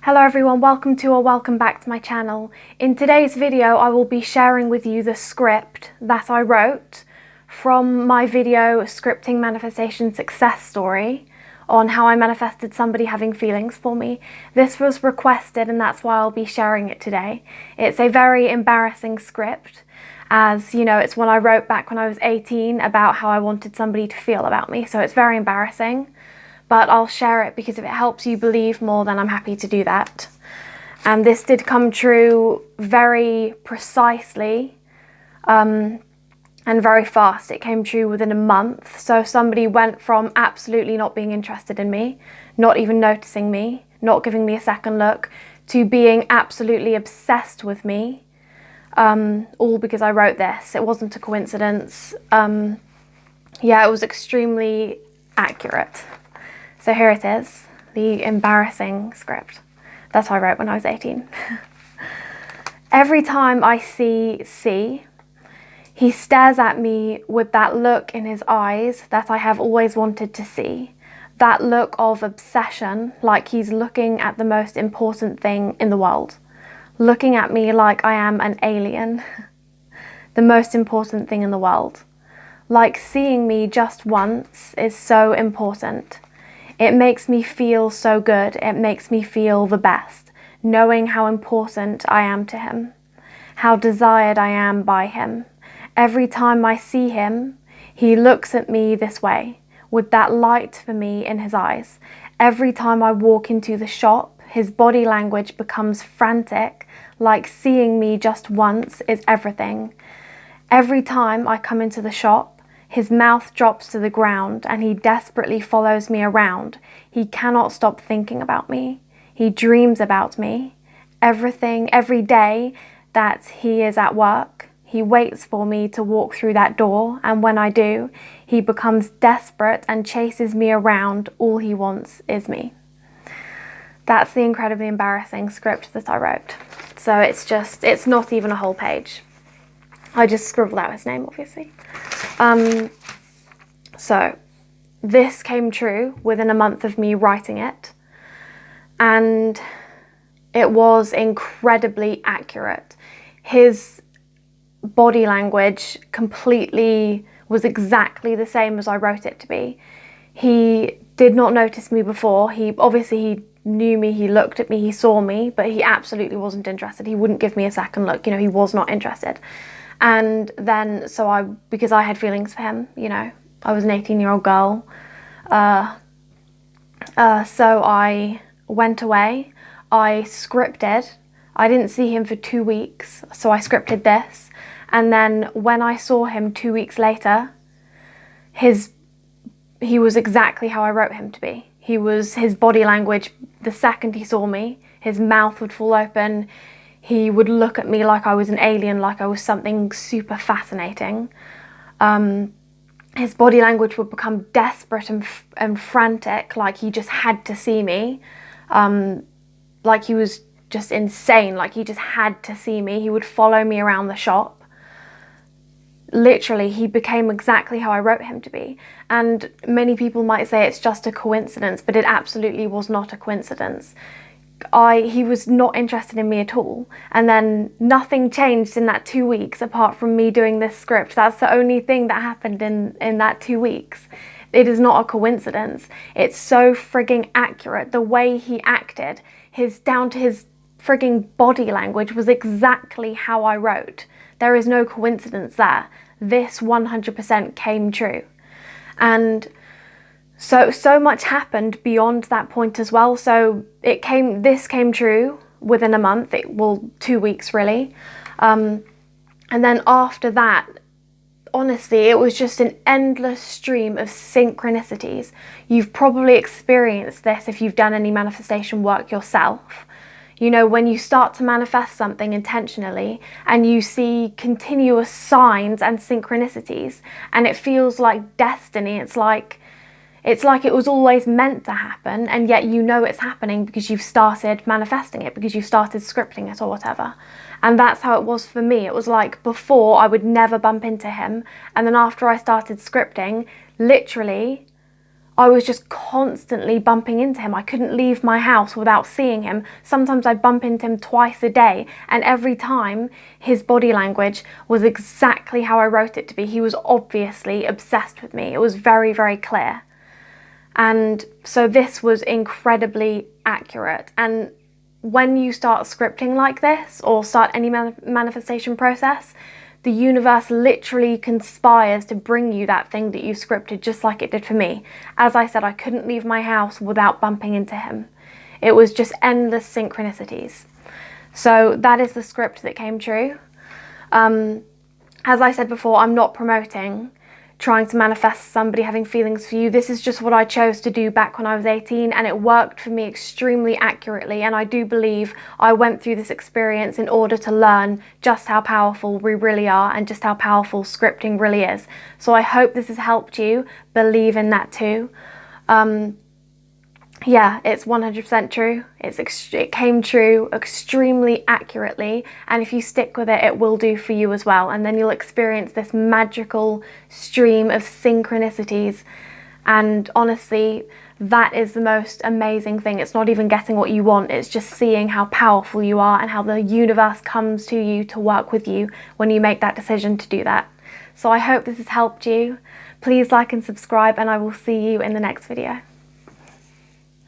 Hello everyone, welcome back to my channel. In today's video I will be sharing with you the script that I wrote from my video Scripting Manifestation Success Story on how I manifested somebody having feelings for me. This was requested and that's why I'll be sharing it today. It's a very embarrassing script, as you know, it's one I wrote back when I was 18 about how I wanted somebody to feel about me, so it's very embarrassing. But I'll share it because if it helps you believe more, then I'm happy to do that. And this did come true very precisely and very fast. It came true within a month. So somebody went from absolutely not being interested in me, not even noticing me, not giving me a second look, to being absolutely obsessed with me, all because I wrote this. It wasn't a coincidence. Yeah, it was extremely accurate. So here it is, the embarrassing script that I wrote when I was 18. Every time I see C, he stares at me with that look in his eyes that I have always wanted to see. That look of obsession, like he's looking at the most important thing in the world. Looking at me like I am an alien. The most important thing in the world. Like seeing me just once is so important. It makes me feel so good. It makes me feel the best, knowing how important I am to him, how desired I am by him. Every time I see him, he looks at me this way, with that light for me in his eyes. Every time I walk into the shop, his body language becomes frantic, like seeing me just once is everything. Every time I come into the shop, his mouth drops to the ground and he desperately follows me around. He cannot stop thinking about me. He dreams about me. Every day that he is at work, he waits for me to walk through that door, and when I do, he becomes desperate and chases me around. All he wants is me. That's the incredibly embarrassing script that I wrote. So it's not even a whole page. I just scribbled out his name, obviously. So this came true within a month of me writing it, and it was incredibly accurate. His body language completely was exactly the same as I wrote it to be. He did not notice me before. He knew me, he looked at me, he saw me, but he absolutely wasn't interested. He wouldn't give me a second look, he was not interested. And then, because I had feelings for him, I was an 18-year-old girl. So I went away, I scripted. I didn't see him for 2 weeks, so I scripted this. And then when I saw him 2 weeks later, he was exactly how I wrote him to be. His body language, the second he saw me, his mouth would fall open. He would look at me like I was an alien, like I was something super fascinating. His body language would become desperate and frantic, like he just had to see me. Like he was just insane, like he just had to see me. He would follow me around the shop. Literally, he became exactly how I wrote him to be. And many people might say it's just a coincidence, but it absolutely was not a coincidence. He was not interested in me at all, and then nothing changed in that 2 weeks apart from me doing this script. That's the only thing that happened in that 2 weeks. It is not a coincidence. It's so frigging accurate. The way he acted, down to his frigging body language, was exactly how I wrote. There is no coincidence there. This 100% came true. And so much happened beyond that point as well. So this came true within a month, 2 weeks really. And then after that, honestly, it was just an endless stream of synchronicities. You've probably experienced this if you've done any manifestation work yourself. When you start to manifest something intentionally and you see continuous signs and synchronicities, and it feels like destiny. It's like it was always meant to happen, and yet it's happening because you've started manifesting it, because you've started scripting it or whatever. And that's how it was for me. It was like before I would never bump into him, and then after I started scripting, literally I was just constantly bumping into him. I couldn't leave my house without seeing him. Sometimes I'd bump into him twice a day, and every time his body language was exactly how I wrote it to be. He was obviously obsessed with me. It was very, very clear. And so this was incredibly accurate. And when you start scripting like this, or start any manifestation process, the universe literally conspires to bring you that thing that you scripted, just like it did for me. As I said, I couldn't leave my house without bumping into him. It was just endless synchronicities. So that is the script that came true. As I said before, I'm not promoting trying to manifest somebody having feelings for you. This is just what I chose to do back when I was 18, and it worked for me extremely accurately. And I do believe I went through this experience in order to learn just how powerful we really are and just how powerful scripting really is. So I hope this has helped you believe in that too. Yeah, it's 100% true. It came true extremely accurately, and if you stick with it, it will do for you as well. And then you'll experience this magical stream of synchronicities. And honestly, that is the most amazing thing. It's not even getting what you want, it's just seeing how powerful you are and how the universe comes to you to work with you when you make that decision to do that. So I hope this has helped you. Please like and subscribe, and I will see you in the next video.